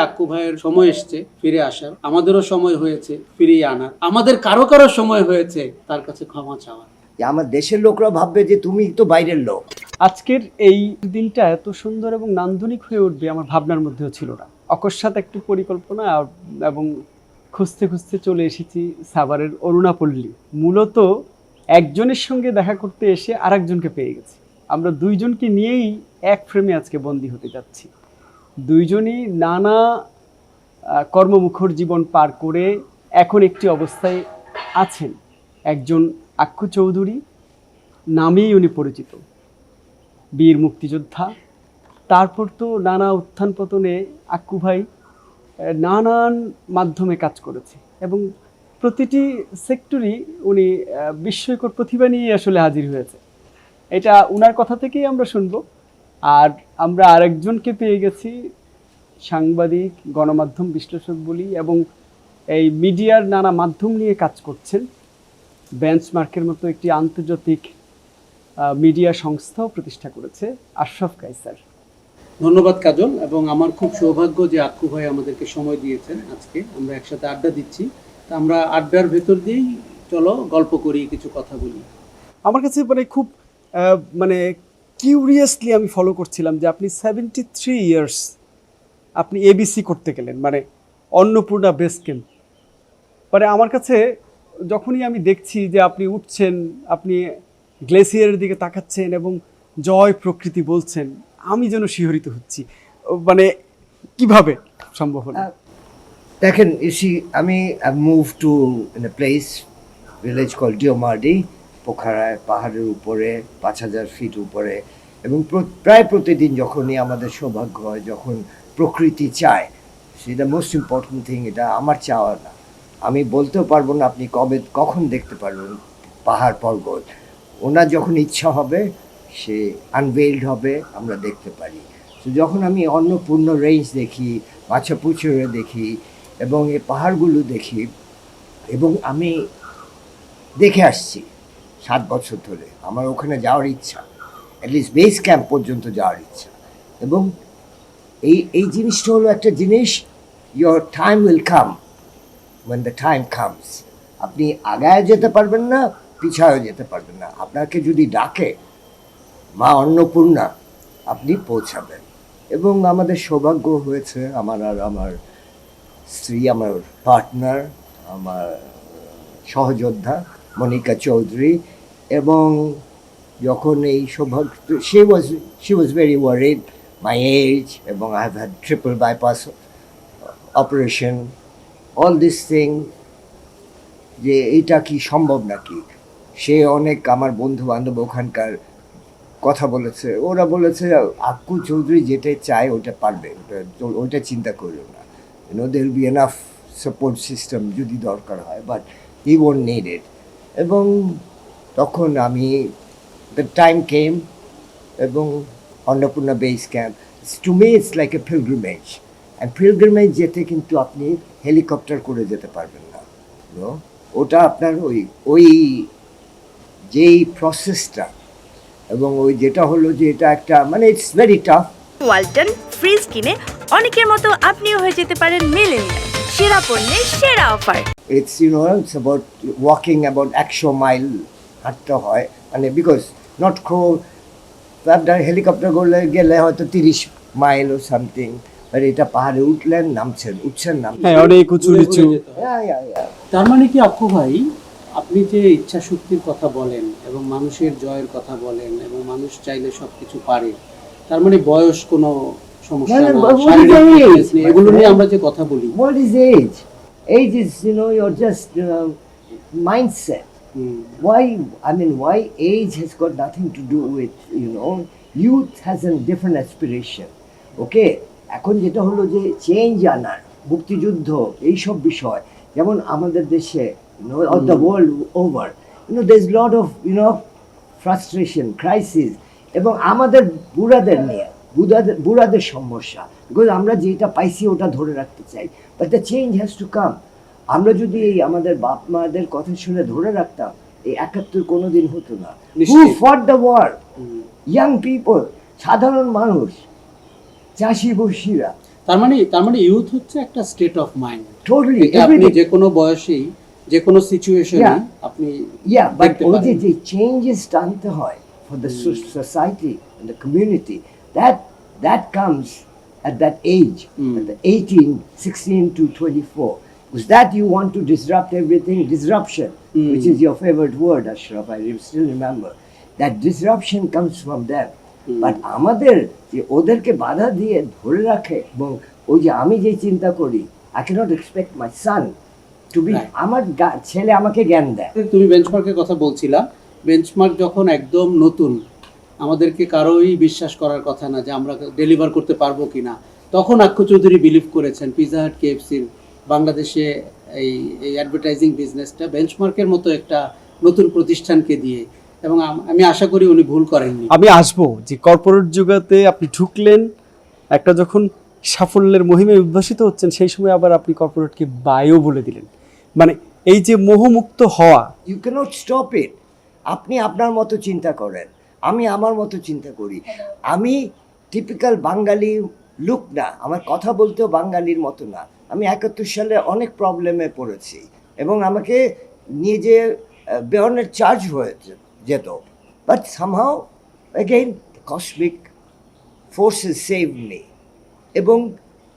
আক্কু ভাইয়ের সময় এসছে ফিরে আসার, আমাদেরও সময় হয়েছে ফিরিয়ে আনার, আমাদের কারো কারো সময় হয়েছে তার কাছে ক্ষমা চাওয়ার। যে আমার দেশের লোকরা ভাববে যে তুমি তো বাইরের লোক। আজকের এই দিনটা এত সুন্দর এবং নান্দনিক হয়ে উঠবে আমার ভাবনার মধ্যেও ছিল না। অকস্মাৎ একটু পরিকল্পনা এবং খুঁজতে খুঁজতে চলে এসেছি সাভারের অরুণাপল্লী। মূলত একজনের সঙ্গে দেখা করতে এসে আরেকজনকে পেয়ে গেছি। আমরা দুইজনকে নিয়েই এক ফ্রেমে আজকে বন্দী হতে যাচ্ছি। দুইজনই নানা কর্মমুখর জীবন পার করে এখন একটি অবস্থায় আছেন। একজন আক্কু চৌধুরী নামেই উনি পরিচিত, বীর মুক্তিযোদ্ধা। তারপর তো নানা উত্থান পতনে আক্কু ভাই নানান মাধ্যমে কাজ করেছে এবং প্রতিটি সেক্টরই উনি বিস্ময়কর প্রতিভা নিয়ে আসলে হাজির হয়েছে। এটা উনার কথা থেকেই আমরা শুনবো। আর আমরা আরেকজনকে পেয়ে গেছি, সাংবাদিক, গণমাধ্যম বিশ্লেষক বলি এবং এই মিডিয়ার নানা মাধ্যম নিয়ে কাজ করছেন। বেঞ্চমার্কের মতো একটি আন্তর্জাতিক মিডিয়া সংস্থাও প্রতিষ্ঠা করেছে, আশরাফ কায়সার। ধন্যবাদ কাজল, এবং আমার খুব সৌভাগ্য যে আক্কু ভাই আমাদেরকে সময় দিয়েছেন। আজকে আমরা একসাথে আড্ডা দিচ্ছি, তা আমরা আড্ডার ভেতর দিয়েই চলো গল্প করি, কিছু কথা বলি। আমার কাছে খুব কিউরিয়াসলি আমি ফলো করছিলাম যে আপনি 73 ইয়ার্স আপনি এবিসি করতে গেলেন, অন্নপূর্ণা বেস ক্যাম্প। আমার কাছে যখনই আমি দেখছি যে আপনি উঠছেন, আপনি গ্লেসিয়ারের দিকে তাকাচ্ছেন এবং জয় প্রকৃতি বলছেন, আমি যেন শিহরিত হচ্ছি। কিভাবে সম্ভব হলো? দেখেন, আমি move to in a place village call ডিওমার্ডি, পোখারায়, পাহাড়ের উপরে 5000 ফিট উপরে। এবং প্রায় প্রতিদিন যখনই আমাদের সৌভাগ্য হয়, যখন প্রকৃতি চায়, সেটা মোস্ট ইম্পর্টেন্ট থিং। এটা আমার চাওয়া না, আমি বলতেও পারবো না আপনি কখন দেখতে পারবেন পাহাড় পর্বত। ওনার যখন ইচ্ছা হবে সে আনভেইলড হবে, আমরা দেখতে পারি। তো যখন আমি অন্নপূর্ণ রেঞ্জ দেখি, মাছাপুছুরে দেখি এবং এই পাহাড়গুলো দেখি, এবং আমি দেখে আসছি 7 বছর ধরে, আমার ওখানে যাওয়ার ইচ্ছা, অ্যাটলিস্ট বেস ক্যাম্প পর্যন্ত যাওয়ার ইচ্ছা। এবং এই জিনিসটা হলো একটা জিনিস, your time will come when the time comes. আপনি আগায় যেতে পারবেন না, পিছায়ও যেতে পারবেন না। আপনাকে যদি ডাকে মা অন্নপূর্ণা, আপনি পৌঁছাবেন। এবং আমাদের সৌভাগ্য হয়েছে, আমার আর আমার স্ত্রী, আমার পার্টনার, আমার সহযোদ্ধা মনিকা চৌধুরী। এবং যখন এই সৌভাগ্য, she was very worried, my age, এবং I have had triple bypass operation, all this thing, যে এইটা কি সম্ভব নাকি। সে অনেক আমার বন্ধু বান্ধব ওখানকার কথা বলেছে, ওরা বলেছে আক্কু চৌধুরী যেটাই চায় ওটা পারবে, ওইটা চিন্তা করিও না, there will be enough support system যদি দরকার হয়, but he won't need it. এবং তখন আমি the time came, এবং Annapurna base camp, to me it's like a pilgrimage. and pilgrimage যেতে কিন্তু আপনি হেলিকপ্টার করে যেতে পারবেন না, ওটা আপনার ওই যেই প্রসেসটা, এবং ওই যেটা হলো যে এটা একটা it's very tough. Walton fridge কিনে অনেকের মতো আপনিও হয়ে যেতে পারেন মিলেনিয়াল। সেরা পণ্যের সেরা offer. It's it's about walking, about 100 mile হাঁটতে হয়, বিকজ নট ক্রো আপনার হেলিকপ্টার গেলে হয়তো 30 মাইল ও সামথিং, আর এটা পাহাড়ে উঠছেন নামছেন। অনেক উঁচু নিচু। তার মানে কি আক্কু ভাই, আপনি যে ইচ্ছা শক্তির কথা বলেন এবং মানুষের জয়ের কথা বলেন এবং মানুষ চাইলে সবকিছু পারে, তার মানে বয়স কোনো সমস্যা না, শারীরিক ফিটনেস নেই, এগুলো নিয়ে আমরা যে কথা বলি। What is age? Age is, your just mindset. Why age has got nothing to do with, youth has a different aspiration. Okay? এখন যেটা হলো যে চেঞ্জ আনার, মুক্তিযুদ্ধ, এইসব বিষয়, যেমন আমাদের দেশে of the world over, there's a lot of frustration, crisis, এবং আমাদের বুড়াদের নিয়ে, বুড়াদের সমস্যা, বিকজ আমরা যেটা পাইছি ওটা ধরে রাখতে চাই, but the change has to come. আমরা যদি এই আমাদের বাপ মাদের কথা শুনে ধরে রাখতাম, এই 71 কোনোদিন হতো না। Who fought the war? Young people, সাধারণ মানুষ, চাষি বসিরা। তার মানে ইউথ হচ্ছে একটা স্টেট অফ মাইন্ড। Totally, আপনি everything. যে কোনো বয়সেই যে কোনো সিচুয়েশনে Yeah. আপনি Yeah, but দেখতে ওই পারেন। যে changes টানতে হয় for the society and the community, that comes at that age, at the 18, 16 to 24. Because that you want to disrupt everything, disruption, which is your favorite word, Ashraf, I still remember. That disruption comes from them. But আমাদের যে ওদেরকে বাধা দিয়ে ধরে রাখে, এবং ওই যে আমি যে চিন্তা করি, I cannot expect my son to be, Right. আমার ছেলে আমাকে জ্ঞান দেয়। তুমি বেঞ্চমার্কের কথা বলছিলা, বেঞ্চমার্ক যখন একদম নতুন, আমাদেরকে কারোই বিশ্বাস করার কথা না যে আমরা ডেলিভার করতে পারবো কিনা, তখন আক্কু চৌধুরী বিলিভ করেছেন পিৎজা হাট, কেএফসির বাংলাদেশে এই অ্যাডভার্টাইজিং বিজনেসটা বেঞ্চমার্কের মতো একটা নতুন প্রতিষ্ঠানকে দিয়ে, এবং আমি আশা করি উনি ভুল করেননি। আমি আসবো যে কর্পোরেট জগতে আপনি ঢুকলেন, একটা যখন সাফল্যের মহিমায় উদ্ভাসিত হচ্ছেন, সেই সময় আবার আপনি কর্পোরেটকে বায়ও বলে দিলেন। মানে এই যে মোহমুক্ত হওয়া, ইউ ক্যানট স্টপ ইট। আপনি আপনার মতো চিন্তা করেন, আমি আমার মতো চিন্তা করি। আমি টিপিক্যাল বাঙালি লুক না, আমার কথা বলতেও বাঙালির মতো না। আমি 71 সালে অনেক প্রবলেমে পড়েছি এবং আমাকে নিয়ে যে বেরনের চার্জ হয়ে যেত, but somehow again cosmic forces save me. এবং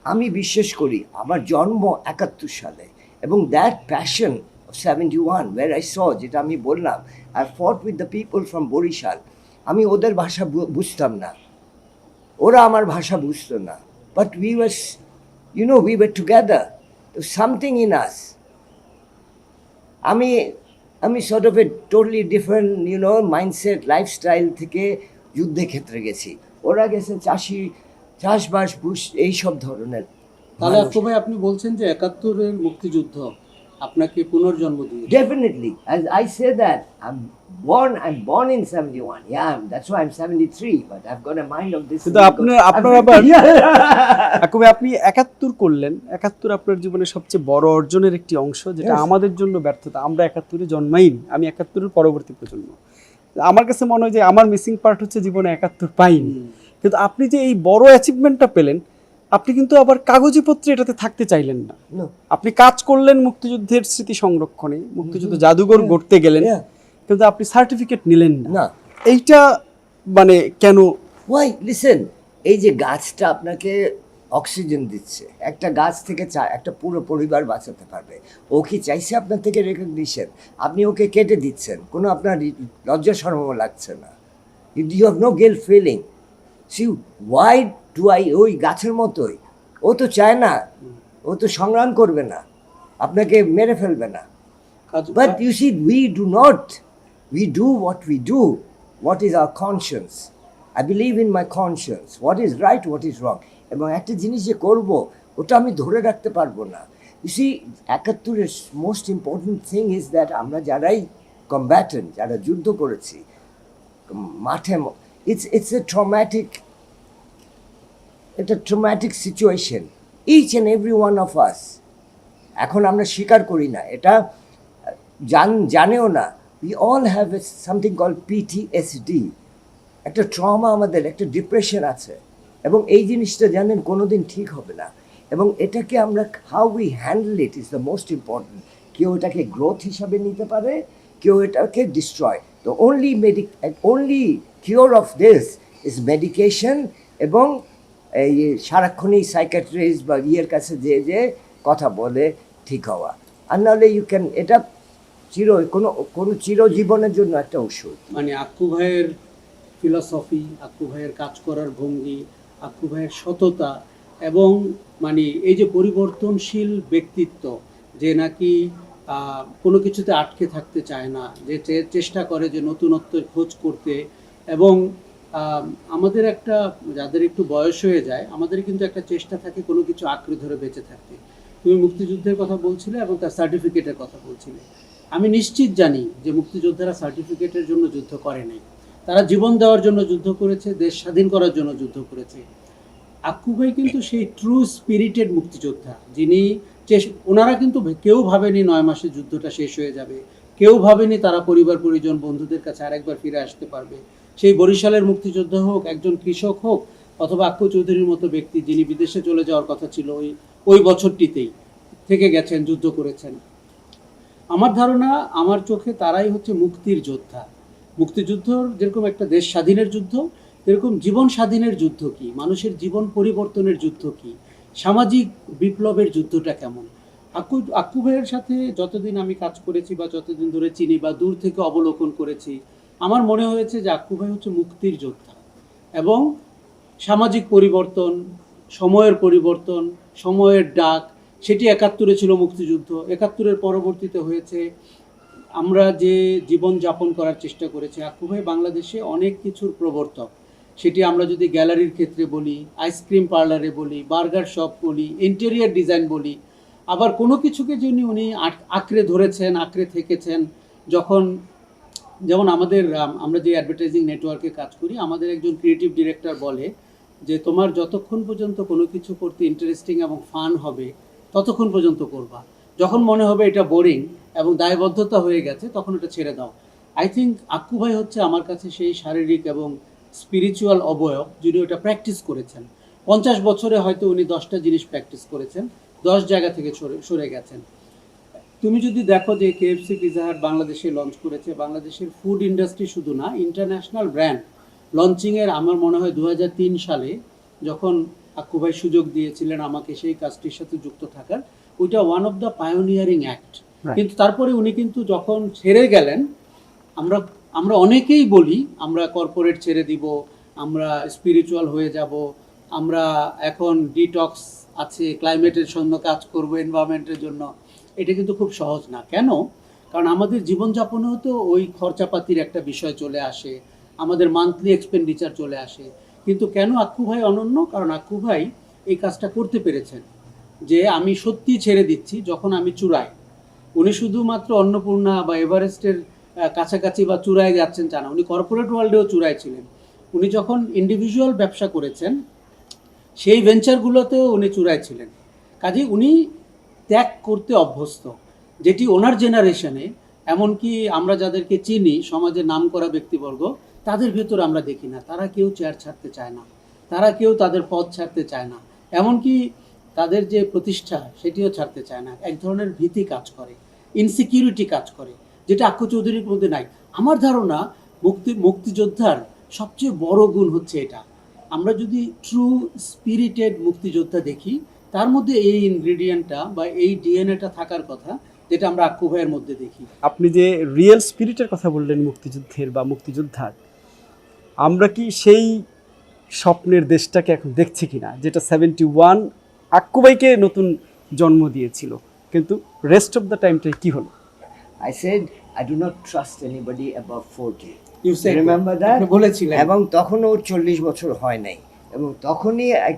আমি বিশ্বাস করি আমার জন্ম 71 সালে, এবং that passion of 71 where I saw, যেটা আমি বললাম, I fought with the people from Barishal. আমি ওদের ভাষা বুঝতাম না, ওরা আমার ভাষা বুঝতো না, but we were together. There was something in us. আমি sort of a totally different mindset, lifestyle থেকে যুদ্ধক্ষেত্রে গেছি, ওরা গেছে চাষবাস এইসব ধরনের। তাহলে আক্কু ভাই আপনি বলছেন যে 71-এর মুক্তিযুদ্ধ আপনাকে পুনর্জন্ম দিয়েছে। Definitely. As I say that, I'm born in 71. Yeah, that's why I'm 73, but I've got a mind of this. কিন্তু আপনার আবার একবে আপনি 71 করলেন। 71 আপনার জীবনের সবচেয়ে বড় অর্জনের একটি অংশ, যেটা Yes. আমাদের জন্য ব্যর্থতা। আমরা 71-এ জন্মাইনি, আমি 71-এর পরবর্তী প্রজন্ম। আমার কাছে মনে হয় যে আমার মিসিং পার্ট হচ্ছে জীবনে 71 পাইনি। কিন্তু আপনি যে এই বড় অ্যাচিভমেন্টটা পেলেন, আপনি কিন্তু আবার কাগজি পত্রে এটাতে থাকতে চাইলেন না। No. আপনি কাজ করলেন মুক্তিযুদ্ধের স্মৃতি সংরক্ষণে, মুক্তিযুদ্ধ জাদুঘর গড়তে গেলেন, Yeah. কিন্তু আপনি সার্টিফিকেট নিলেন না। না। এইটা মানে কেন? Why? Listen, এই যে গাছটা আপনাকে অক্সিজেন দিচ্ছে, একটা গাছ থেকে একটা পুরো পরিবার বাঁচাতে পারবে। ও কি চাইছে আপনার থেকে রেকগনিশন? আপনি ওকে কেটে দিচ্ছেন, কোনো আপনার লজ্জা শরম লাগছে না। You have no guilt feeling. See why do I, ওই গাছের মতোই, ও তো চায় না, ও তো সংগ্রাম করবে না, আপনাকে মেরে ফেলবে না। But you see, we do what we do, what is our conscience. I believe in my conscience, what is right, what is wrong. এবং একটা জিনিস যে করব, ওটা আমি ধরে রাখতে পারবো না। You see, 71-এর most important thing is that আমরা যারাই কম্ব্যাটেন্ট, যারা যুদ্ধ করেছি মাঠে, it's a traumatic situation, each and every one of us. এখন আমরা স্বীকার করি না, এটা জানেও না। We all have something called PTSD, একটা ট্রমা, আমাদের একটা ডিপ্রেশন আছে, এবং এই জিনিসটা জানেন কোনোদিন ঠিক হবে না। এবং এটাকে আমরা how we handle it is the most important. কেউ এটাকে গ্রোথ হিসাবে নিতে পারে, কেউ এটাকে ডিস্ট্রয়। তো only cure of this is medication, এবং এই সারাক্ষণই সাইকিয়াট্রিস্ট বা কাছে যে কথা বলে ঠিক হওয়া। আর নাহলে এটা কোনো চিরজীবনের জন্য একটা ওষুধ। মানে আক্কু ভাইয়ের ফিলসফি, আক্কু ভাইয়ের কাজ করার ভঙ্গি, আক্কু ভাইয়ের সততা, এবং মানে এই যে পরিবর্তনশীল ব্যক্তিত্ব, যে নাকি কোনো কিছুতে আটকে থাকতে চায় না, যে চেষ্টা করে যে নতুনত্বের খোঁজ করতে, এবং আমাদের একটা, যাদের একটু বয়স হয়ে যায়, আমাদের কিন্তু একটা চেষ্টা থাকে কোনো কিছু আঁকড়ে ধরে বেঁচে থাকতে। তুমি মুক্তিযুদ্ধের কথা বলছিলে এবং তার সার্টিফিকেটের কথা বলছিলে। আমি নিশ্চিত জানি যে মুক্তিযোদ্ধারা সার্টিফিকেটের জন্য যুদ্ধ করে নাই, তারা জীবন দেওয়ার জন্য যুদ্ধ করেছে, দেশ স্বাধীন করার জন্য যুদ্ধ করেছে। আক্কু ভাই কিন্তু সেই ট্রু স্পিরিটেড মুক্তিযোদ্ধা, যিনি ওনারা কিন্তু কেউ ভাবেনি 9 মাসে যুদ্ধটা শেষ হয়ে যাবে, কেউ ভাবেনি তারা পরিবার পরিজন বন্ধুদের কাছে আরেকবার ফিরে আসতে পারবে। সেই বরিশালের মুক্তিযোদ্ধা হোক, একজন কৃষক হোক, অথবা আক্কু চৌধুরীর মতো ব্যক্তি যিনি বিদেশে চলে যাওয়ার কথা ছিল ওই বছরটিতেই থেকে গেছেন, যুদ্ধ করেছেন। আমার ধারণা, আমার চোখে তারাই হচ্ছে মুক্তির যোদ্ধা। মুক্তিযুদ্ধ যেরকম একটা দেশ স্বাধীনের যুদ্ধ, এরকম জীবন স্বাধীনের যুদ্ধ কি, মানুষের জীবন পরিবর্তনের যুদ্ধ কি, সামাজিক বিপ্লবের যুদ্ধটা কেমন। আক্কু ভাইয়ের সাথে যতদিন আমি কাজ করেছি বা যতদিন ধরে চিনি বা দূর থেকে অবলোকন করেছি, আমার মনে হয়েছে যে আক্কু ভাই হচ্ছে মুক্তির যোদ্ধা। এবং সামাজিক পরিবর্তন, সময়ের পরিবর্তন, সময়ের ডাক, সেটি ৭১ ছিল মুক্তিযুদ্ধ, ৭১-এর পরবর্তীতে হয়েছে আমরা যে জীবন যাপন করার চেষ্টা করেছি। আক্কু ভাই বাংলাদেশে অনেক কিছুর প্রবর্তক। সেটি আমরা যদি গ্যালারির ক্ষেত্রে বলি, আইসক্রিম পার্লারে বলি, বার্গার শপ বলি, ইন্টেরিয়ার ডিজাইন বলি, আবার কোনো কিছুকে যিনি উনি আঁকড়ে ধরেছেন, আঁকড়ে থেকেছেন। যেমন আমরা যে অ্যাডভার্টাইজিং নেটওয়ার্কে কাজ করি, আমাদের একজন ক্রিয়েটিভ ডিরেক্টর বলে যে তোমার যতক্ষণ পর্যন্ত কোনো কিছু করতে ইন্টারেস্টিং এবং ফান হবে ততক্ষণ পর্যন্ত করবা, যখন মনে হবে এটা বোরিং এবং দায়বদ্ধতা হয়ে গেছে তখন এটা ছেড়ে দাও। আই থিঙ্ক আক্কু ভাই হচ্ছে আমার কাছে সেই শারীরিক এবং স্পিরিচুয়াল অবয়ব, যিনি ওটা প্র্যাকটিস করেছেন। 50 বছরে হয়তো উনি 10টা জিনিস প্র্যাকটিস করেছেন, 10 জায়গা থেকে সরে গেছেন। তুমি যদি দেখো যে KFC, পিৎজা হাট বাংলাদেশে লঞ্চ করেছে, বাংলাদেশের ফুড ইন্ডাস্ট্রি শুধু না, ইন্টারন্যাশনাল ব্র্যান্ড লঞ্চিংয়ের আমার মনে হয় 2003 সালে যখন আক্কু ভাই সুযোগ দিয়েছিলেন আমাকে সেই কাজটির সাথে যুক্ত থাকার, ওইটা one of the pioneering act. কিন্তু তারপরে উনি কিন্তু যখন ছেড়ে গেলেন, আমরা অনেকেই বলি আমরা কর্পোরেট ছেড়ে দিব, আমরা স্পিরিচুয়াল হয়ে যাব, আমরা এখন ডিটক্স আছে, ক্লাইমেটের জন্য কাজ করব, এনভায়রনমেন্টের জন্য। এটা কিন্তু খুব সহজ না। কেন? কারণ আমাদের জীবনযাপনেও তো ওই খরচাপাতির একটা বিষয় চলে আসে, আমাদের মান্থলি এক্সপেন্ডিচার চলে আসে। কিন্তু কেন আক্কু ভাই অনন্য? কারণ আক্কু ভাই এই কাজটা করতে পেরেছেন যে আমি সত্যি ছেড়ে দিচ্ছি যখন আমি চূড়ায়। উনি শুধুমাত্র অন্নপূর্ণা বা এভারেস্টের কাছাকাছি বা চূড়ায় যাচ্ছেন তা না, উনি কর্পোরেট ওয়ার্ল্ডেও চূড়ায় ছিলেন। উনি যখন ইন্ডিভিজুয়াল ব্যবসা করেছেন সেই ভেঞ্চারগুলোতেও উনি চূড়ায় ছিলেন। কাজেই উনি ত্যাগ করতে অভ্যস্ত, যেটি ওনার জেনারেশনে, এমনকি আমরা যাদেরকে চিনি সমাজের নামকরা ব্যক্তিবর্গ, তাদের ভেতর আমরা দেখি না। তারা কেউ চেয়ার ছাড়তে চায় না, তারা কেউ তাদের পদ ছাড়তে চায় না, এমনকি তাদের যে প্রতিষ্ঠা সেটিও ছাড়তে চায় না। এক ধরনের ভীতি কাজ করে, ইনসিকিউরিটি কাজ করে, যেটা আক্কু চৌধুরীর মধ্যে নাই। আমার ধারণা মুক্তিযোদ্ধার সবচেয়ে বড় গুণ হচ্ছে এটা। আমরা যদি ট্রু স্পিরিটেড মুক্তিযোদ্ধা দেখি, তার মধ্যে এই ইনগ্রেডিয়েন্টটা বা এই ডিএনএটা থাকার কথা, যেটা আমরা আক্কু ভাইয়ের মধ্যে দেখি। আপনি যে রিয়েল স্পিরিটের কথা বললেন মুক্তিযুদ্ধের বা মুক্তিযোদ্ধার, আমরা কি সেই স্বপ্নের দেশটাকে এখন দেখছি কিনা, যেটা 71 আক্কু ভাইকে নতুন জন্ম দিয়েছিল, কিন্তু রেস্ট অফ দ্য টাইমটাই কি হলো? I said I do not trust anybody above 40. You said Remember that? that? আপনি বলেছিলেন। এবং তখনও 40 বছর হয় নাই, এবং তখনই I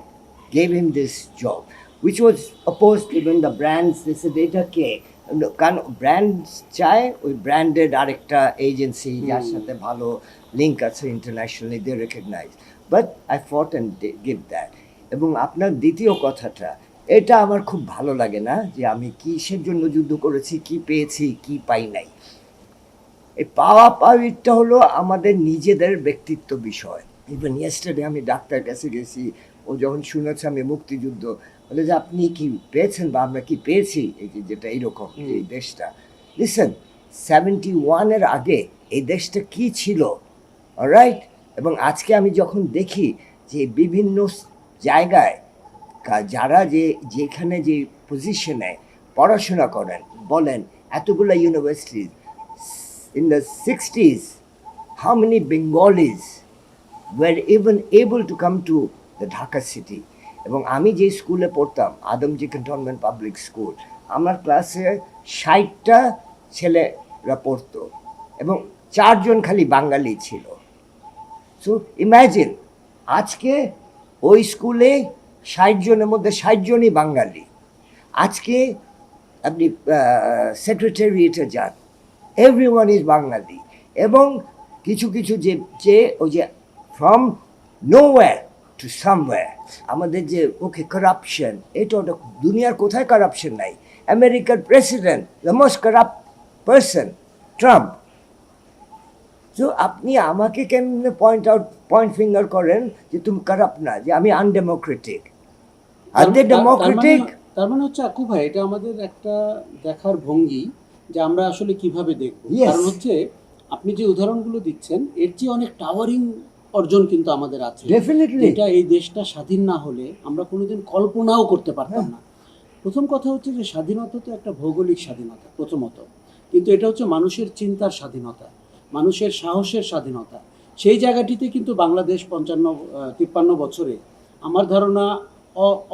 gave him this job, which was opposed. Even the brands, they said এটা কে, কারণ ব্র্যান্ডস চায় ওই ব্র্যান্ডেড আরেকটা এজেন্সি যার সাথে ভালো লিঙ্ক আছে internationally, they recognize. But I fought and give that. এবং আপনার দ্বিতীয় কথাটা, এটা আমার খুব ভালো লাগে না যে আমি কিসের জন্য যুদ্ধ করেছি, কি পেয়েছি, কি পাই নাই। এই পাওয়াটা হলো আমাদের নিজেদের ব্যক্তিত্ব বিষয়। ইভেন ইয়েস্টারডে আমি ডাক্তার কাছে গেছি, ও যখন শুনেছে আমি মুক্তিযুদ্ধ, বলে যে আপনি কি পেয়েছেন বা আমরা কি পেয়েছি, এই যে যেটা এইরকম এই দেশটা। লিসেন, 71-এর আগে এই দেশটা কি ছিল, অলরাইট? এবং আজকে আমি যখন দেখি যে বিভিন্ন জায়গায় যারা যেখানে যে পজিশনে পড়াশোনা করেন, বলেন এতগুলো universities, in the 60s, how many Bengalis were even able to come to the Dhaka city? এবং আমি যে স্কুলে পড়তাম, আদমজি ক্যান্টনমেন্ট পাবলিক স্কুল, আমার ক্লাসে 60টা ছেলেরা পড়তো এবং 4 জন খালি বাঙালি ছিল। সো ইম্যাজিন, আজকে ওই স্কুলে 60 জনের মধ্যে 60 জনই বাঙালি। আজকে আপনি সেক্রেটারিয়েটে যান, এভরিওয়ান ইজ বাঙালি। এবং কিছু কিছু যে ওই যে ফ্রম নোওয়্যার টু সামওয়্যার, আমাদের যে ওকে কারাপশন, এটা ওটা দুনিয়ার কোথায় কারাপশন নাই। আমেরিকার president, the most corrupt person, Trump. তো আপনি আমাকে কেমনে পয়েন্ট আউট পয়েন্ট ফিঙ্গার করেন যে তুমি কারাপ্ট না, যে আমি আনডেমোক্রেটিক। আর তার- দে তার- ডেমোক্রেটিক। তার মানে হচ্ছে আক্কু ভাই, এটা আমাদের একটা দেখার ভঙ্গি যে আমরা আসলে কিভাবে দেখব। Yes. কারণ হচ্ছে আপনি যে উদাহরণগুলো দিচ্ছেন এর চেয়ে অনেক টাওয়ারিং অর্জন কিন্তু আমাদের আছে, ডেফিনেটলি। এটা এই দেশটা স্বাধীন না হলে আমরা কোনোদিন কল্পনাও করতে পারতাম না। প্রথম কথা হচ্ছে যে স্বাধীনতা তো একটা ভৌগোলিক স্বাধীনতা প্রথমত, কিন্তু এটা হচ্ছে মানুষের চিন্তার স্বাধীনতা, মানুষের সাহসের স্বাধীনতা। সেই জায়গাটিতে কিন্তু বাংলাদেশ 53 বছরে আমার ধারণা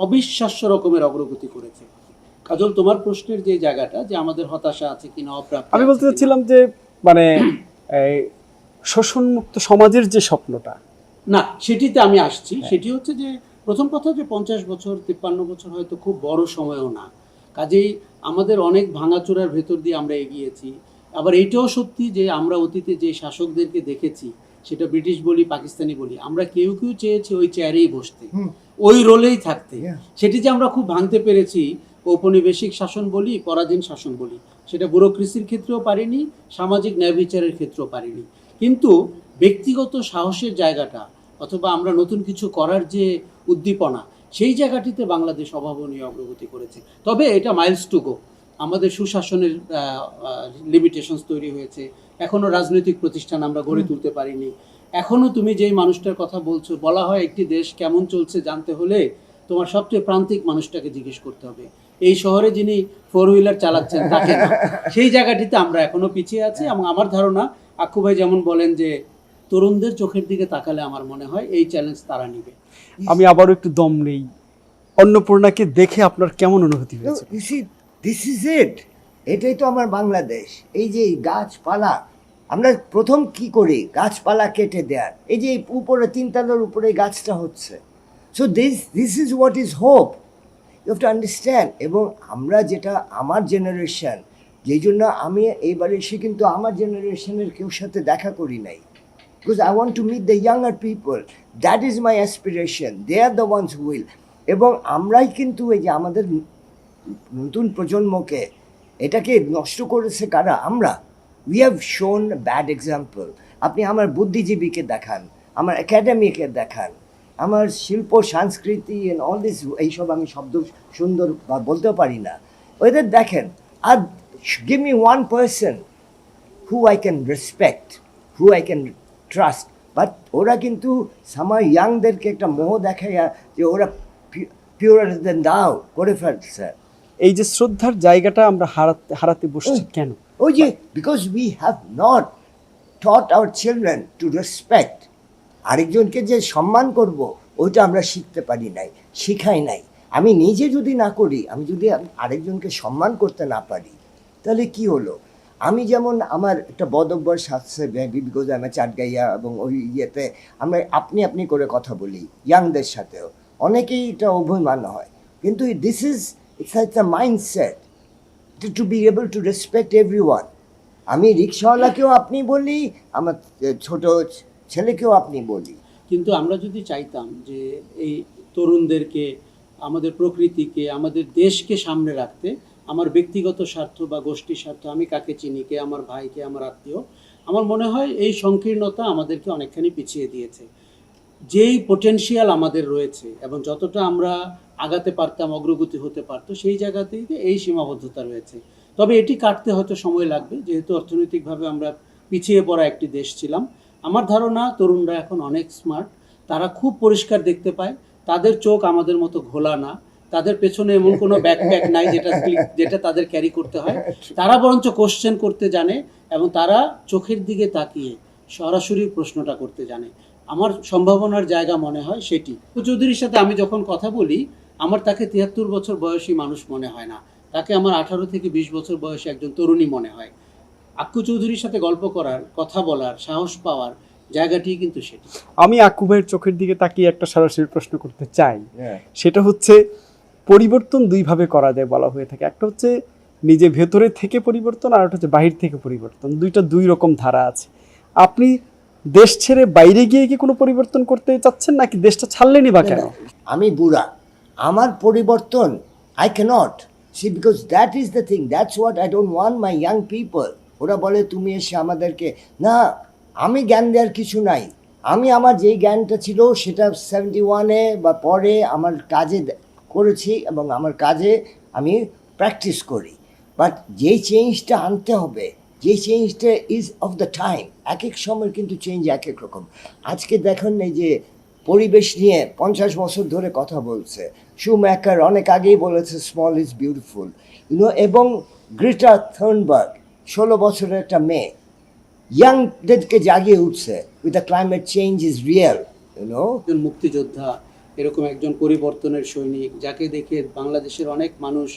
অবিশ্বাস্য রকমের অগ্রগতি করেছে। কাজল, তোমার প্রশ্নের যে জায়গাটা যে আমাদের হতাশা আছে কিনা, অপ্রাপ্তি আমি আছে বলতে কিনা, চাচ্ছিলাম যে মানে এই শোষণমুক্ত সমাজের যে স্বপ্নটা, না সেটিতে আমি আসছি। হ্যাঁ। সেটি হচ্ছে যে প্রথম কথা যে 50 বছর 53 বছর হয়তো খুব বড় সময়ও না, কাজেই আমাদের অনেক ভাঙাচোরার ভেতর দিয়ে আমরা এগিয়েছি। আবার এইটাও সত্যি যে আমরা অতীতে যে শাসকদেরকে দেখেছি, সেটা ব্রিটিশ বলি পাকিস্তানি বলি, আমরা কেউ কেউ চেয়েছি ওই চেয়ারেই বসতে, ওই রোলেই থাকতে। Yeah. সেটি যে আমরা খুব ভাঙতে পেরেছি, ঔপনিবেশিক শাসন বলি পরাধীন শাসন বলি, সেটা ব্যুরোক্রেসির ক্ষেত্রেও পারিনি, সামাজিক ন্যায় বিচারের ক্ষেত্রেও পারিনি। কিন্তু ব্যক্তিগত সাহসের জায়গাটা অথবা আমরা নতুন কিছু করার যে উদ্দীপনা, সেই জায়গাটিতে বাংলাদেশ অভাবনীয় অগ্রগতি করেছে। তবে এটা মাইলস টু গো। আমাদের সুশাসনের লিমিটেশনস তৈরি হয়েছে, এখনও রাজনৈতিক প্রতিষ্ঠান আমরা গড়ে তুলতে পারিনি। এখনও তুমি যেই মানুষটার কথা বলছো, বলা হয় একটি দেশ কেমন চলছে জানতে হলে তোমার সবচেয়ে প্রান্তিক মানুষটাকে জিজ্ঞেস করতে হবে। এই শহরে যিনি 4 হুইলার চালাচ্ছেন তাকে না। সেই জায়গাটিতে আমরা এখনো পিছিয়ে আছি। এবং আমার ধারণা আক্কু ভাই যেমন বলেন যে তরুণদের চোখের দিকে তাকালে আমার মনে হয় এই চ্যালেঞ্জ তারা নিবে। আমি আবারও একটু দম নেই। অন্নপূর্ণাকে দেখে আপনার কেমন অনুভূতি হয়েছে? You see, this is it. এটাই তো আমার বাংলাদেশ। এই যে গাছপালা, আমরা প্রথম কি করি, গাছপালা কেটে দেয়ার। এই যে উপরে 3 তলার উপরে গাছটা হচ্ছে। So this is what is hope. You have to understand. এবং আমরা যেটা আমার জেনারেশন, যেই জন্য আমি এইবার এসে কিন্তু আমার জেনারেশনের কেউ সাথে দেখা করি নাই, because I want to meet the younger people. That is my aspiration. They are the ones who will. এবং আমরাই কিন্তু এই যে আমাদের নতুন প্রজন্মকে এটাকে নষ্ট করেছে কারা? আমরা। উই হ্যাভ শোন ব্যাড এক্সাম্পল। আপনি আমার বুদ্ধিজীবীকে দেখান, আমার একাডেমিকে দেখান, আমার শিল্প সংস্কৃতি এন্ড অল দিস, এইসব আমি শব্দ সুন্দর বা বলতেও পারি না, ওদের দেখেন। আর give me one person who I can respect, who I can trust. But ওরা কিন্তু সামার ইয়াংদেরকে একটা মোহ দেখাইয়া যে ওরা পিওরার দেন দাও করে ফেলছে। এই যে শ্রদ্ধার জায়গাটা আমরা হারাতে বসছি কেন? ওই যে because we have not taught our children to respect. আরেকজনকে যে সম্মান করব, ওইটা আমরা শিখতে পারি নাই, শিখাই নাই। আমি নিজে যদি না করি, আমি যদি আরেকজনকে সম্মান করতে না পারি, তাহলে কি হলো? আমি যেমন আমার একটা বদ অভ্যাস আছে, বিকজ আমি চাটগাইয়া এবং ওই ইয়েতে আমরা আপনি করে কথা বলি ইয়াংদের সাথেও, অনেকেই এটা অভিমান হয়। কিন্তু this is it's a mindset two be able to respect everyone. আমি রিক্সাওয়ালাকেও আপনি বলি, আমার ছোট ছেলেকেও আপনি বলি। কিন্তু আমরা যদি চাইতাম যে এই তরুণদেরকে, আমাদের প্রকৃতিকে, আমাদের দেশকে সামনে রাখতে, আমার ব্যক্তিগত স্বার্থ বা গোষ্ঠীর স্বার্থ, আমি কাকে চিনি, কে আমার ভাই, কে আমার আত্মীয়, আমার মনে হয় এই সংকীর্ণতা আমাদেরকে অনেকখানি পিছিয়ে দিয়েছে। যেই পোটেনশিয়াল আমাদের রয়েছে এবং যতটা আমরা আগাতে পারতাম, অগ্রগতি হতে পারতো, সেই জায়গাতেই এই সীমাবদ্ধতা রয়েছে। তবে এটি কাটতে হয়তো সময় লাগবে, যেহেতু অর্থনৈতিকভাবে আমরা পিছিয়ে পড়া একটি দেশ ছিলাম। আমার ধারণা তরুণরা এখন অনেক স্মার্ট, তারা খুব পরিষ্কার দেখতে পায়, তাদের চোখ আমাদের মতো ঘোলা না, তাদের পেছনে এমন কোনো ব্যাকপ্যাক নাই যেটা তাদের ক্যারি করতে হয়। তারা বরঞ্চ কোশ্চেন করতে জানে এবং তারা চোখের দিকে তাকিয়ে সরাসরি প্রশ্নটা করতে জানে। আমার সম্ভাবনার জায়গা মনে হয় সেটি। চৌধুরীর সাথে আমি যখন কথা বলি, আমার তাকে 73 বছর বয়সী মানুষ মনে হয় না, তাকে আমার 18 থেকে 20 বছর বয়সী একজন তরুণী মনে হয়। আক্কু চৌধুরীর সাথে গল্প করার, কথা বলার, সাহস পাওয়ার জায়গাটি কিন্তু সেটি। আমি আক্কু ভাইয়ের চোখের দিকে তাকিয়ে একটা সরাসরি প্রশ্ন করতে চাই। সেটা হচ্ছে, পরিবর্তন দুইভাবে করা যায় বলা হয়ে থাকে। একটা হচ্ছে নিজে ভেতরে থেকে পরিবর্তন, আর একটা হচ্ছে বাহির থেকে পরিবর্তন। দুইটা দুই রকম ধারা আছে। আপনি দেশ ছেড়ে বাইরে গিয়ে কি কোনো পরিবর্তন করতে চাচ্ছেন, নাকি দেশটা ছাড়লেনই বা কেন? আমি বুড়া, আমার পরিবর্তন I can't see, because that is the thing, that's what I don't want my young people. ওরা বলে তুমি এসে আমাদেরকে, না, আমি জ্ঞান দেওয়ার কিছু নাই, আমি আমার যেই জ্ঞানটা ছিল সেটা 71-এ বা পরে আমার কাজে করেছি এবং আমার কাজে আমি প্র্যাকটিস করি। বাট যেই চেঞ্জটা আনতে হবে, যেই চেঞ্জটা ইজ অফ দ্য টাইম, এক এক সময় কিন্তু চেঞ্জ এক এক রকম। আজকে দেখুন এই যে পরিবেশ নিয়ে 50 বছর ধরে কথা বলছে, শুমেকার অনেক আগেই বলেছে স্মল ইজ বিউটিফুল, এবং গ্রেটা থার্নবার্গ 16 বছরের একটা মেয়ে ইয়াংদেরকে জাগিয়ে উঠছে with the climate change is real, একজন মুক্তিযোদ্ধা, এরকম একজন পরিবর্তনের সৈনিক, যাকে দেখে বাংলাদেশের অনেক মানুষ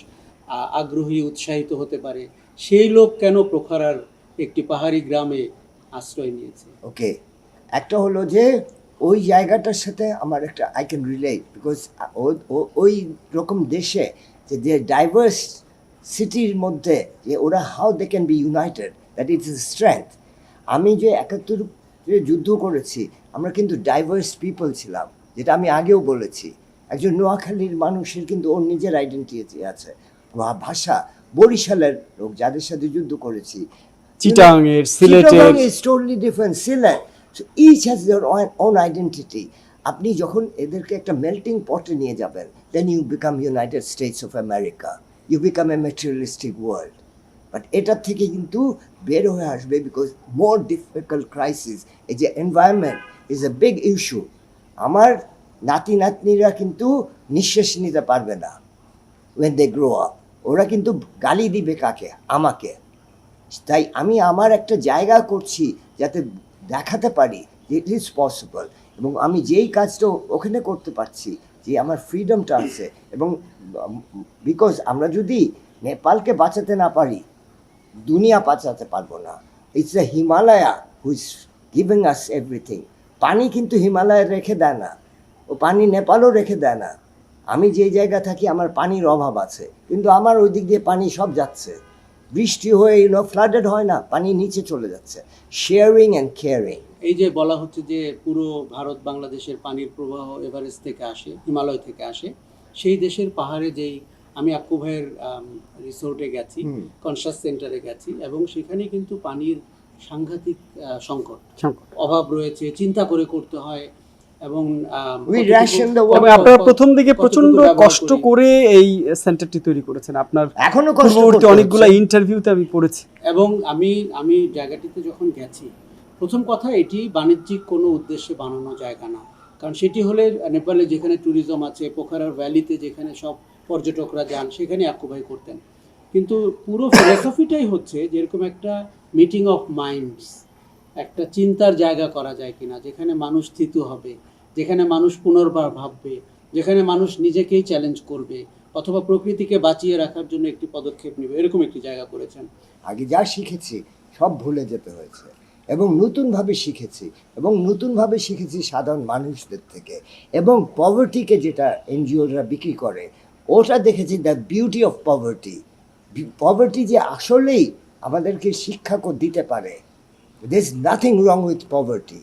আগ্রহী উৎসাহিত হতে পারে, সেই লোক কেন পোখারার একটি পাহাড়ি গ্রামে আশ্রয় নিয়েছে? ওকে, একটা হলো যে ওই জায়গাটার সাথে আমার একটা আই ক্যান রিলেট, বিকজ ওই রকম দেশে যে ডাইভার্স সিটির মধ্যে যে ওরা how they can be united, that is strength. আমি যে 71-এ যুদ্ধ করেছি, আমরা কিন্তু ডাইভার্স পিপল ছিলাম, যেটা আমি আগেও বলেছি। একজন নোয়াখালীর মানুষের কিন্তু ওর নিজের আইডেন্টিটি আছে, ভাষা। বরিশালের লোক যাদের সাথে যুদ্ধ করেছি, চিটাগাংয়ের, সিলেটের, is totally different. Silat. So each has their own identity. আপনি যখন এদেরকে একটা মেল্টিং পটে নিয়ে যাবেন, then you become United States of America. You become a materialistic world. But এটার থেকে কিন্তু বের হয়ে আসবে, because more difficult crisis, এই যে environment is a big issue. আমার নাতি নাতনিরা কিন্তু নিঃশ্বাস নিতে পারবে না when they grow up. ওরা কিন্তু গালি দিবে কাকে? আমাকে। তাই আমি আমার একটা জায়গা করছি যাতে দেখাতে পারি যে ইট ইজ পসিবল, এবং আমি যেই কাজটা ওখানে করতে পারছি, যে আমার ফ্রিডমটা আছে। এবং বিকজ আমরা যদি নেপালকে বাঁচাতে না পারি, দুনিয়া বাঁচাতে পারবো না। It's the Himalaya who's giving us everything. পানি কিন্তু হিমালয় রেখে দেয় না, ও পানি নেপালও রেখে দেয় না। আমি যেই জায়গা থাকি আমার পানির অভাব আছে, কিন্তু আমার ওই দিক দিয়ে পানি সব যাচ্ছে। বৃষ্টি হয়ে ফ্লাডেড হয় না, পানি নিচে চলে যাচ্ছে। Sharing and caring. এই যে বলা হচ্ছে যে পুরো ভারত বাংলাদেশের পানির প্রবাহ এভারেস্ট থেকে আসে, হিমালয় থেকে আসে, সেই দেশের পাহাড়ে যেই আমি আক্কু ভাইয়ের রিসোর্টে গেছি, কনসাস সেন্টারে গেছি, এবং সেখানে কিন্তু পানির সাংঘাতিক সংকট, অভাব রয়েছে, চিন্তা করে করতে হয়। এবং আপনারা প্রথম দিকে প্রচন্ড কষ্ট করে এই সেন্টারটি তৈরি করেছেন। আপনার এখনো পূর্ববর্তী অনেকগুলো ইন্টারভিউতে আমি পড়েছি। এবং আমি জায়গাটিতে যখন গেছি, প্রথম কথা, এটি বাণিজ্যিক কোনো উদ্দেশ্যে বানানো জায়গা না। কারণ সেটি হলে নেপালে যেখানে ট্যুরিজম আছে, পোখারার ভ্যালিতে যেখানে সব পর্যটকরা যান, সেখানে আক্কু ভাই করতেন। কিন্তু পুরো ফিলোসফিটাই হচ্ছে যেরকম একটা মিটিং অফ মাইন্ডস, একটা চিন্তার জায়গা করা যায় কিনা, যেখানে মানুষ স্থিত হবে, যেখানে মানুষ পুনর্বার ভাববে, যেখানে মানুষ নিজেকেই চ্যালেঞ্জ করবে, অথবা প্রকৃতিকে বাঁচিয়ে রাখার জন্য একটি পদক্ষেপ নেবে, এরকম একটি জায়গা করেছেন। আগে যা শিখেছি সব ভুলে যেতে হয়েছে, এবং নতুনভাবে শিখেছি সাধারণ মানুষদের থেকে। এবং পভার্টিকে যেটা এনজিওরা বিক্রি করে, ওটা দেখেছি দ্য বিউটি অফ পভার্টি যে আসলেই আমাদেরকে শিক্ষা দিতে পারে। There is nothing wrong with poverty.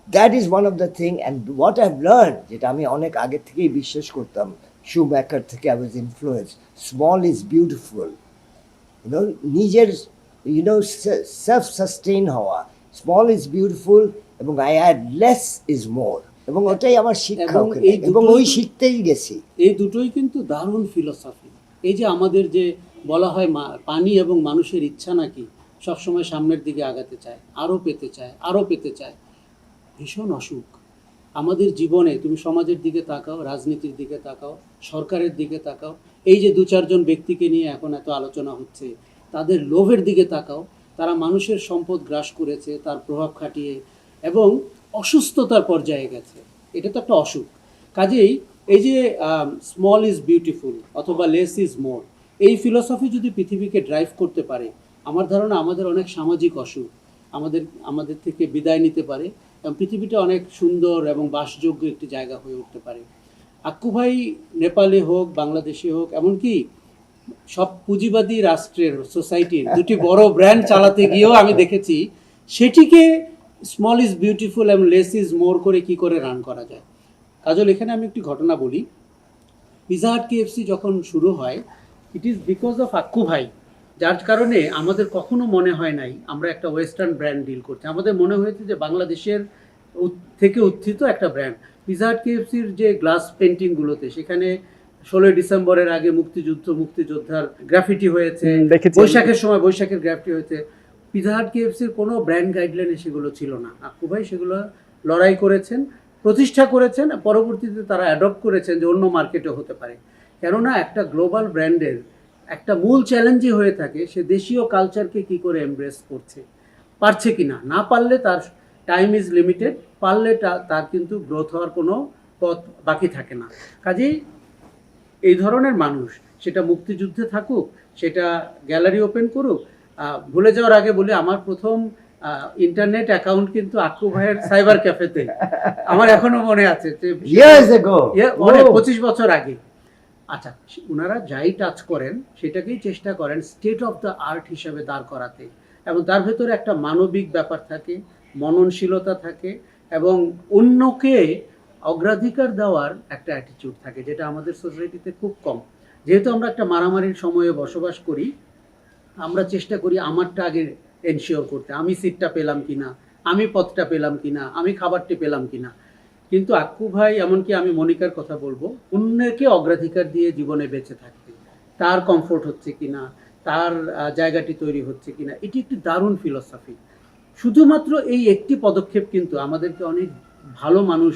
That is one of the thing, and what I've learned, যেটা আমি অনেক আগে থেকেই বিশ্বাস করতাম, শুমেকার থেকে I was influenced. Small is beautiful. নিজের self-sustain হওয়া, small is beautiful, এবং I add less is more. এবং ওটাই আমার শিক্ষা, এবং ওই শিখতেই গেছি। এই দুটোই কিন্তু দারুণ ফিলোসফি। এই যে আমাদের যে বলা হয় পানি এবং মানুষের ইচ্ছা নাকি সবসময় সামনের দিকে আগাতে চায়, আরও পেতে চায়, ভীষণ অসুখ আমাদের জীবনে। তুমি সমাজের দিকে তাকাও, রাজনীতির দিকে তাকাও, সরকারের দিকে তাকাও, এই যে 2-4 জন ব্যক্তিকে নিয়ে এখন এত আলোচনা হচ্ছে, তাদের লোভের দিকে তাকাও। তারা মানুষের সম্পদ গ্রাস করেছে, তার প্রভাব খাটিয়ে, এবং অসুস্থতার পর্যায়ে গেছে। এটা তো একটা অসুখ। কাজেই এই যে স্মল ইজ বিউটিফুল অথবা লেস ইজ মোর, এই ফিলোসফি যদি পৃথিবীকে ড্রাইভ করতে পারে, আমার ধারণা আমাদের অনেক সামাজিক অসুখ আমাদের থেকে বিদায় নিতে পারে, এবং পৃথিবীটা অনেক সুন্দর এবং বাসযোগ্য একটি জায়গা হয়ে উঠতে পারে। আক্কু ভাই নেপালে হোক, বাংলাদেশে হোক, এমনকি সব পুঁজিবাদী রাষ্ট্রের সোসাইটির 2টি বড় ব্র্যান্ড চালাতে গিয়েও আমি দেখেছি সেটিকে স্মল ইজ বিউটিফুল এবং লেস ইজ মোর করে কি করে রান করা যায়। কাজল, এখানে আমি একটি ঘটনা বলি। পিৎজা হাট KFC যখন শুরু হয়, it is because of Akku ভাই, যার কারণে আমাদের কখনো মনে হয় নাই আমরা একটা ওয়েস্টার্ন ব্র্যান্ড ডিল করছি। আমাদের মনে হয়েছে যে বাংলাদেশের থেকে উত্থিত একটা ব্র্যান্ড। পিৎজা হাট কেএফসির যে গ্লাস পেন্টিংগুলোতে সেখানে 16 ডিসেম্বরের আগে মুক্তিযোদ্ধার গ্রাফিটি হয়েছে, দেখেছি। বৈশাখের সময় বৈশাখের গ্রাফিটি হয়েছে। পিৎজা হাট কেএফসির কোনো ব্র্যান্ড গাইডলাইনে সেগুলো ছিল না। আক্কু ভাই সেগুলো লড়াই করেছেন, প্রতিষ্ঠা করেছেন, পরবর্তীতে তারা অ্যাডপ্ট করেছেন যে অন্য মার্কেটে হতে পারে। কেননা একটা গ্লোবাল ব্র্যান্ডের একটা মূল চ্যালেঞ্জই হয়ে থাকে সে দেশীয় কালচারকে কি করে এমব্রেস করছে, পারছে কি না। না পারলে তার টাইম ইজ লিমিটেড, পারলে তার কিন্তু গ্রোথ হওয়ার কোনো পথ বাকি থাকে না। কাজেই এই ধরনের মানুষ, সেটা মুক্তিযুদ্ধে থাকুক, সেটা গ্যালারি ওপেন করুক, ভুলে যাওয়ার আগে বলি আমার প্রথম ইন্টারনেট অ্যাকাউন্ট কিন্তু আক্কু ভাইয়ের সাইবার ক্যাফেতে, আমার এখনো মনে আছে যে Years ago. অনেক Oh. 25 বছর আগে। আচ্ছা, ওনারা যাই টাচ করেন সেটাকেই চেষ্টা করেন স্টেট অফ দ্য আর্ট হিসাবে দাঁড় করাতে, এবং তার ভেতরে একটা মানবিক ব্যাপার থাকে, মননশীলতা থাকে, এবং অন্যকে অগ্রাধিকার দেওয়ার একটা অ্যাটিটিউড থাকে, যেটা আমাদের সোসাইটিতে খুব কম। যেহেতু আমরা একটা মারামারির সময়ে বসবাস করি, আমরা চেষ্টা করি আমারটা আগে এনশিওর করতে, আমি সিটটা পেলাম কিনা, আমি পথটা পেলাম কিনা, আমি খাবারটি পেলাম কিনা। কিন্তু আক্কু ভাই, এমনকি আমি মনিকার কথা বলবো, অন্যকে অগ্রাধিকার দিয়ে জীবনে বেঁচে থাকতে, তার কমফোর্ট হচ্ছে কিনা, তার জায়গাটি তৈরি হচ্ছে কিনা, এটি একটি দারুণ ফিলসফি। শুধুমাত্র এই একটি পদক্ষেপ কিন্তু আমাদেরকে অনেক ভালো মানুষ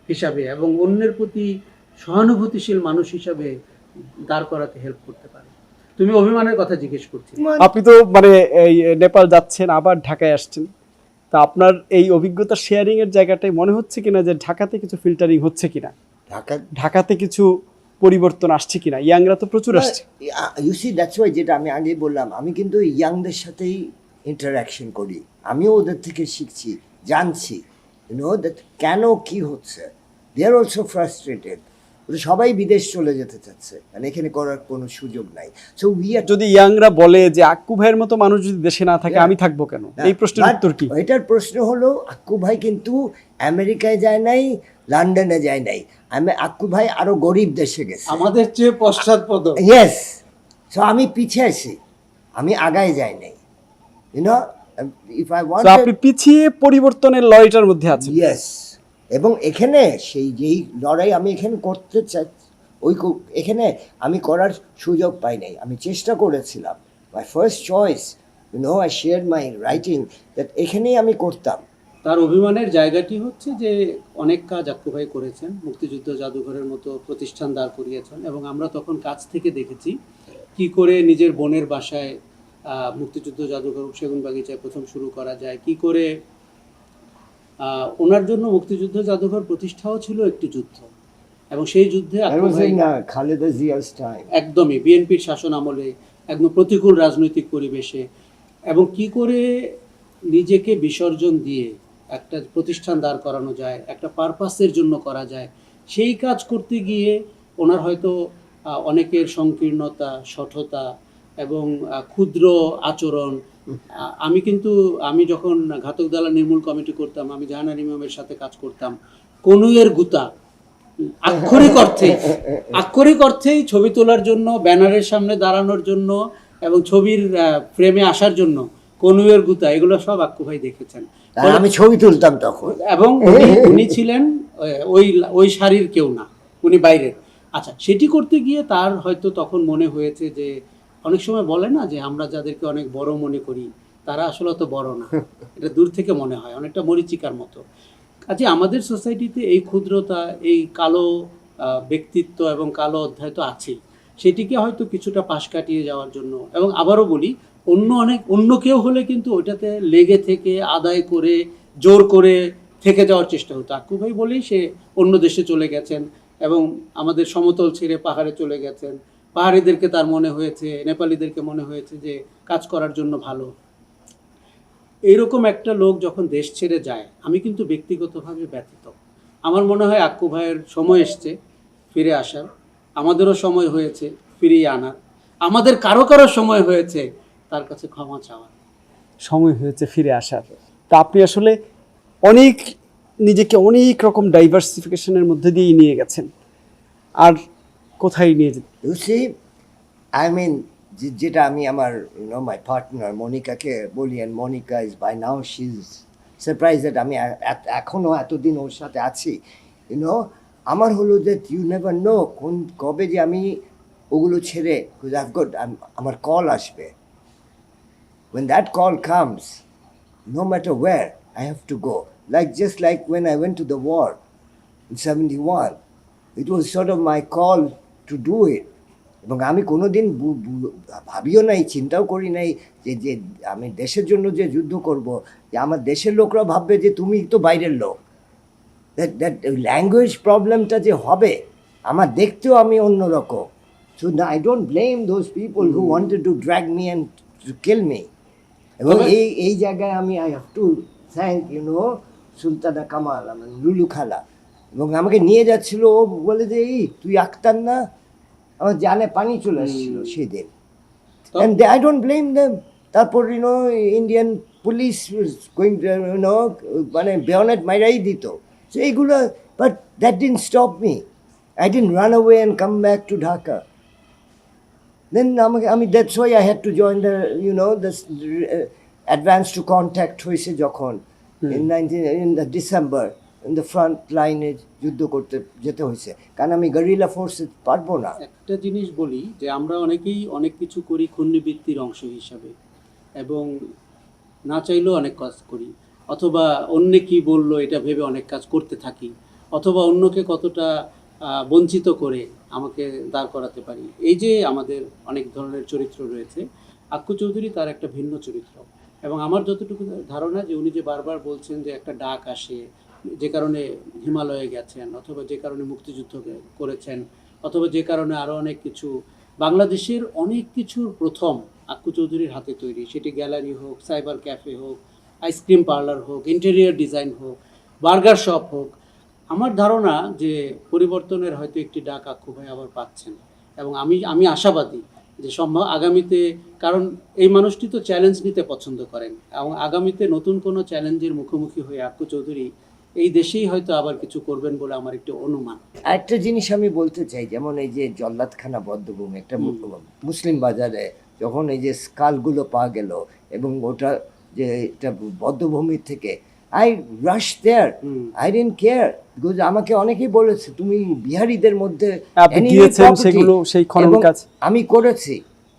হিসাবে এবং অন্যের প্রতি সহানুভূতিশীল মানুষ হিসাবে দাঁড় করাতে হেল্প করতে পারে। তুমি অভিমানের কথা জিজ্ঞেস করছি। আপনি তো মানে এই নেপাল যাচ্ছেন, আবার ঢাকায় আসছেন, তা আপনার এই অভিজ্ঞতা শেয়ারিং এর জায়গাটাই মনে হচ্ছে কিনা যে ঢাকাতে কিছু ফিল্টারিং হচ্ছে কিনা, ঢাকাতে কিছু পরিবর্তন আসছে কিনা? ইয়াংরা তো প্রচুর আসছে। ইউ সি দ্যাটস ওয়াই, যেটা আমি আগেই বললাম, আমি কিন্তু ইয়াংদের সাথেই ইন্টারাকশন করি, আমিও ওদের থেকে শিখছি, জানছি, দ্যাট কেন কি হচ্ছে। দে আর অলসো ফ্রাস্ট্রেটেড, ওরা সবাই বিদেশ চলে যেতে চাচ্ছে, মানে এখানে করার কোনো সুযোগ নাই। সো উই আর, যদি ইয়াংরা বলে যে আক্কু ভাইয়ের মতো মানুষ যদি দেশে না থাকে আমি থাকবো কেন, এই প্রশ্নের উত্তর কি? এটার প্রশ্ন হলো, আক্কু ভাই কিন্তু আমেরিকায় যায় নাই, লন্ডনে যায় নাই, আক্কু ভাই আরো গরিব দেশে গেছে, আমাদের চেয়ে পশ্চাৎপদ। ইয়েস। সো আমি পিছিয়ে আছি, আমি আগায় যাই নাই, ইউনো, ইফ আই ওয়ান্ট। তো আপনি পিছিয়ে পরিবর্তনের লড়াইটার মধ্যে আছেন। ইয়েস, এবং এখানে সেই যেই লড়াই আমি এখানে করতে চাই, এখানে আমি করার সুযোগ পাই নাই। আমি চেষ্টা করেছিলাম, my first choice, I share my writing, that এখানেই আমি করতাম। তার অভিমানের জায়গাটি হচ্ছে যে অনেক কাজ আক্কু ভাই করেছেন, মুক্তিযুদ্ধ জাদুঘরের মতো প্রতিষ্ঠান দাঁড় করিয়েছেন, এবং আমরা তখন কাছ থেকে দেখেছি কি করে নিজের বোনের বাসায় মুক্তিযুদ্ধ জাদুঘর সেগুনবাগিচায় প্রথম শুরু করা যায়, কি করে ওনার জন্য মুক্তিযুদ্ধ জাদুঘর প্রতিষ্ঠাও ছিল একটি যুদ্ধ, এবং সেই যুদ্ধে আক্কু ভাই খালেদা জিয়া's time. একদমই বিএনপির শাসন আমলে একদম প্রতিকূল রাজনৈতিক পরিবেশে, এবং কি করে নিজেকে বিসর্জন দিয়ে একটা প্রতিষ্ঠান দাঁড় করানো যায়, একটা পারপাসের জন্য করা যায়, সেই কাজ করতে গিয়ে ওনার হয়তো অনেকের সংকীর্ণতা, শঠতা এবং ক্ষুদ্র আচরণ। আমি যখন ঘাতক দালাল নির্মূল কমিটি করতাম, আমি জাহানার ইমামের সাথে কাজ করতাম, কনুইয়ের গুতা আক্ষরিক অর্থেই ছবি তোলার জন্য, ব্যানারের সামনে দাঁড়ানোর জন্য এবং ছবির ফ্রেমে আসার জন্য কনুইয়ের গুতা, এগুলো সব আক্কু ভাই দেখেছেন। আমি ছবি তুলতাম তখন, এবং উনি ছিলেন ওই শাড়ির কেউ না, উনি বাইরের। আচ্ছা, সেটি করতে গিয়ে তার হয়তো তখন মনে হয়েছে যে, অনেক সময় বলে না যে আমরা যাদেরকে অনেক বড় মনে করি তারা আসলে অত বড় না, এটা দূর থেকে মনে হয়, অনেকটা মরীচিকার মতো। কাজে আমাদের সোসাইটিতে এই ক্ষুদ্রতা, এই কালো ব্যক্তিত্ব এবং কালো অধ্যায় তো আছেই, সেটিকে হয়তো কিছুটা পাশ কাটিয়ে যাওয়ার জন্য, এবং আবারও বলি, অন্য কেউ হলে কিন্তু ওইটাতে লেগে থেকে আদায় করে জোর করে থেকে যাওয়ার চেষ্টা হতো। আক্কু ভাই বলেই সে অন্য দেশে চলে গেছেন এবং আমাদের সমতল ছেড়ে পাহাড়ে চলে গেছেন। পাহাড়িদেরকে তার মনে হয়েছে, নেপালিদেরকে মনে হয়েছে যে কাজ করার জন্য ভালো। এইরকম একটা লোক যখন দেশ ছেড়ে যায়, আমি কিন্তু ব্যক্তিগতভাবে ব্যথিত। আমার মনে হয় আক্কু ভাইয়ের সময় এসছে ফিরে আসার, আমাদেরও সময় হয়েছে ফিরিয়ে আনার, আমাদের কারো সময় হয়েছে তার কাছে ক্ষমা চাওয়ার। সময় হয়েছে ফিরে আসার। তা আপনি আসলে নিজেকে অনেক রকম ডাইভার্সিফিকেশনের মধ্যে দিয়ে নিয়ে গেছেন, আর কোথায় নিয়ে যেতে? ইউ সি, আই মিন, যেটা আমি আমার মাই পার্টনার মনিকাকে বলি, and Monica is by now, she is surprise that আমি এখনও এতদিন ওর সাথে আছি ইউনো। আমার হলো যে ইউ নেভার নো কবে যে আমি ওগুলো ছেড়ে আমার কল আসবে। When that call comes, no matter where, I have to go. Just like when I went to the war in 71, it was sort of my call to do it. এবং আমি কোনোদিন ভাবিও নাই, চিন্তাও করি নাই যে আমি দেশের জন্য যে যুদ্ধ করব, যে আমার দেশের লোকরা ভাববে যে তুমি তো বাইরের লোক। দ্যাট ল্যাঙ্গুয়েজ প্রবলেমটা যে হবে, আমার দেখতেও আমি অন্যরকম। So I don't blame those people who wanted to drag me and to kill me. এবং এই জায়গায় আমি I have to thank Sultana Kamal, আমার লুলু খালা, এবং আমাকে নিয়ে যাচ্ছিল। ও বলে যে এই তুই আক্তার না, আমার জানে পানি চলে আসছিল সেদিন। And I don't blame them. তারপর ইন্ডিয়ান পুলিশ গোয়িং মানে বেয়নেট মাইরাই দিত। সো এইগুলো, but that didn't stop me. I didn't run away and come back to Dhaka. Then আমি that's why I had to join the this advance to contact হয়েছে যখন in the December in the front line যুদ্ধ করতে যেতে হয়েছে, কারণ আমি guerrilla ফোর্সে পারবো না। একটা জিনিস বলি যে আমরা অনেকেই অনেক কিছু করি ক্ষুণ্ণবৃত্তির অংশ হিসাবে, এবং না চাইলেও অনেক কাজ করি, অথবা অন্য কি বললো এটা ভেবে অনেক কাজ করতে থাকি, অথবা অন্যকে কতটা বঞ্চিত করে আমাকে দাঁড় করাতে পারি। এই যে আমাদের অনেক ধরনের চরিত্র রয়েছে, আক্কু চৌধুরী তার একটা ভিন্ন চরিত্র। এবং আমার যতটুকু ধারণা যে উনি যে বারবার বলছেন যে একটা ডাক আসে, যে কারণে হিমালয়ে গেছেন, অথবা যে কারণে মুক্তিযুদ্ধ করেছেন, অথবা যে কারণে আরও অনেক কিছু, বাংলাদেশের অনেক কিছুর প্রথম আক্কু চৌধুরীর হাতে তৈরি, সেটি গ্যালারি হোক, সাইবার ক্যাফে হোক, আইসক্রিম পার্লার হোক, ইন্টেরিয়র ডিজাইন হোক, বার্গার শপ হোক। আমার ধারণা যে পরিবর্তনের হয়তো একটি ডাক আক্কু ভাই আবার পাচ্ছেন, এবং আমি আশাবাদী যে সম্ভব আগামীতে, কারণ এই মানুষটি তো চ্যালেঞ্জ নিতে পছন্দ করেন, এবং আগামীতে নতুন কোনো চ্যালেঞ্জের মুখোমুখি হয়ে আক্কু চৌধুরী এই দেশেই হয়তো আবার কিছু করবেন বলে আমার একটি অনুমান। একটা জিনিস আমি বলতে চাই, যেমন এই যে জল্লাদখানা বদ্ধভূমি, একটা মুসলিম বাজারে যখন এই যে স্কালগুলো পাওয়া গেল, এবং ওটা যে এটা বদ্ধভূমির থেকে I rushed there. I didn't care because আমাকে অনেকেই বলেছে তুমি বিহারিদের মধ্যে আপনি গিয়েছেন সেগুলো, সেই খনন কাজ আমি করেছি।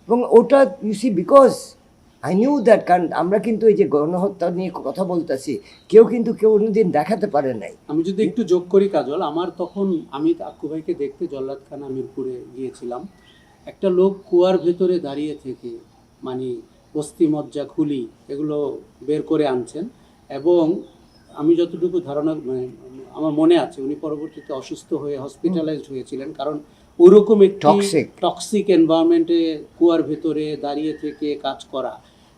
এবং ওটা you see because I knew that, কারণ আমরা কিন্তু এই যে গণহত্যা নিয়ে কথা বলতেছি, কেউ কোনোদিন দেখাতে পারে নাই। আমি যদি একটু যোগ করি কাজল, আমার তখন আমি আক্কু ভাইকে দেখতে জল্লাদখানা মিরপুরে গিয়েছিলাম। একটা লোক কুয়ার ভেতরে দাঁড়িয়ে থেকে মানে বস্তি মজ্জা খুলি এগুলো বের করে আনছেন, এবং আমি যতটুকু ধারণা মানে আমার মনে আছে উনি পরবর্তীতে অসুস্থ হয়ে হসপিটালাইজড হয়েছিলেন, কারণ ওরকম একটি টক্সিক এনভায়রনমেন্টে কুয়ার ভেতরে দাঁড়িয়ে থেকে কাজ করা।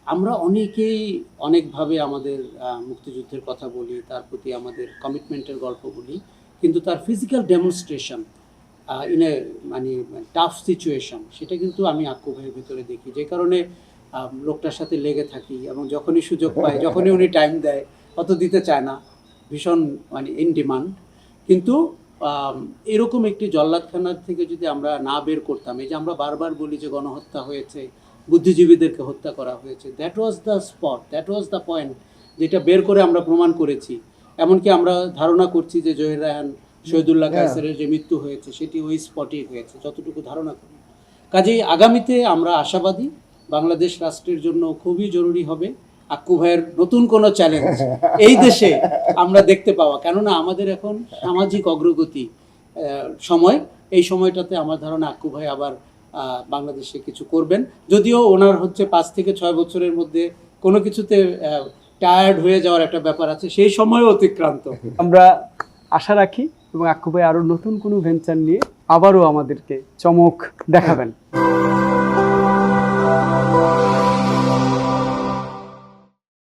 আমরা অনেকেই অনেকভাবে আমাদের মুক্তিযুদ্ধের কথা বলি, তার প্রতি আমাদের কমিটমেন্টের গল্প বলি, কিন্তু তার ফিজিক্যাল ডেমনস্ট্রেশন ইন এ মানে টাফ সিচুয়েশন, সেটা কিন্তু আমি আক্কু ভাইয়ের ভেতরে দেখি, যে কারণে লোকটার সাথে লেগে থাকি, এবং যখনই সুযোগ পাই, যখনই উনি টাইম দেয়, অত দিতে চায় না, ভীষণ মানে ইন ডিমান্ড। কিন্তু এরকম একটি জল্লাদখানার থেকে যদি আমরা না বের করতাম, এই যে আমরা বারবার বলি যে গণহত্যা হয়েছে, বুদ্ধিজীবীদেরকে হত্যা করা হয়েছে, that was the spot, that was the point, যেটা বের করে আমরা প্রমাণ করেছি। এমনকি আমরা ধারণা করছি যে জহির রায়হান, শহীদুল্লাহ কায়সারের যে মৃত্যু হয়েছে সেটি ওই স্পটেই হয়েছে, যতটুকু ধারণা করি। কাজেই আগামীতে আমরা আশাবাদী, বাংলাদেশ রাষ্ট্রের জন্য খুবই জরুরি হবে আক্কু ভাইয়ের নতুন কোনো চ্যালেঞ্জ এই দেশে আমরা দেখতে পাওয়া। কেননা আমাদের এখন সামাজিক অগ্রগতি সময়, এই সময়টাতে আমার ধারণা আক্কু ভাই আবার বাংলাদেশে কিছু করবেন, যদিও ওনার হচ্ছে 5 থেকে 6 বছরের মধ্যে কোনো কিছুতে টায়ার্ড হয়ে যাওয়ার একটা ব্যাপার আছে, সেই সময় অতিক্রান্ত। আমরা আশা রাখি এবং আক্কু ভাই আরও নতুন কোনো ভেঞ্চার নিয়ে আবারও আমাদেরকে চমক দেখাবেন।